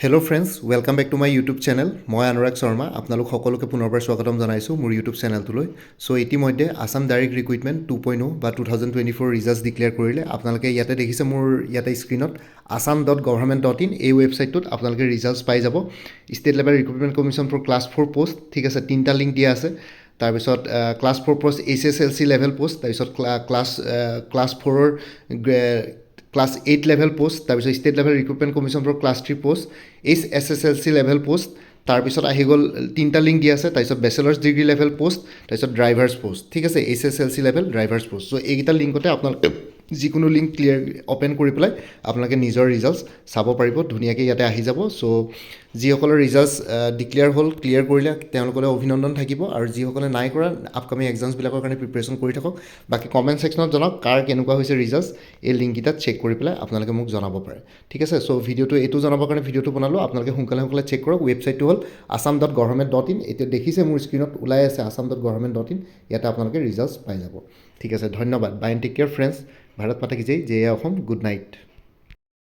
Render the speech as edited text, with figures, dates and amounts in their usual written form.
Hello' friends, welcome back to my YouTube channel. মই অনুৰাগ শৰ্মা আপোনালোক সকলোকে পুনৰবাৰ স্বাগতম জনাইছোঁ মোৰ ইউটিউব চেনেলটোলৈ। চ' ইতিমধ্যে আছাম ডাইৰেক্ট ৰিক্ৰুইটমেণ্ট 2.0 বা 2024 ৰিজাল্টছ ডিক্লেয়াৰ কৰিলে। আপোনালোকে ইয়াতে দেখিছে মোৰ ইয়াতে স্ক্ৰীণত assam.government.in এই ৱেবছাইটটোত আপোনালোকে ৰিজাল্টছ পাই যাব। State level recruitment commission for class 4 post, ঠিক আছে, 3টা লিংক দিয়া আছে। তাৰপিছত class 4 post HSLC level post, তাৰপিছত ক্লাছ 4ৰ ক্লাছ 8 লেভেল পোষ্ট, তাৰপিছত state level recruitment commission for class 3 post, SSLC level post, তাৰপিছত আহি গ'ল 3টা লিংক দিয়া আছে। তাৰপিছত বেচেলাৰ্ছ ডিগ্ৰী লেভেল পোষ্ট, তাৰপিছত ড্ৰাইভাৰ্ছ পোষ্ট, ঠিক আছে, SSLC level drivers post. So' এইকেইটা লিংকতে আপোনালোকে যিকোনো লিংক অ'পেন কৰি পেলাই আপোনালোকে নিজৰ ৰিজাল্টছ চাব পাৰিব, ধুনীয়াকৈ ইয়াতে আহি যাব। চ' যিসকলৰ ৰিজাল্টছ ক্লিয়াৰ কৰিলে তেওঁলোকলৈ অভিনন্দন থাকিব, আৰু যিসকলে নাই কৰা আপকামিং এক্সামছবিলাকৰ কাৰণে প্ৰিপেৰেশ্যন কৰি থাকক। বাকী কমেণ্ট ছেকশ্যনত জনাওক কাৰ কেনেকুৱা হৈছে ৰিজাল্টছ, এই লিংককেইটাত চেক কৰি পেলাই আপোনালোকে মোক জনাব পাৰে, ঠিক আছে। চ' ভিডিঅ'টো এইটো জনাবৰ কাৰণে ভিডিঅ'টো বনালোঁ, আপোনালোকে সোনকালে চেক কৰক। ৱেবছাইটটো হ'ল assam.government.in। এতিয়া দেখিছে মোৰ স্ক্ৰীণত ওলাই আছে assam.government.in, ইয়াতে আপোনালোকে ৰিজাল্টছ পাই যাব, ঠিক আছে। ধন্যবাদ। Bye and take care friends. Bharat Mata কি জয়, জয় অসম, গুড নাইট।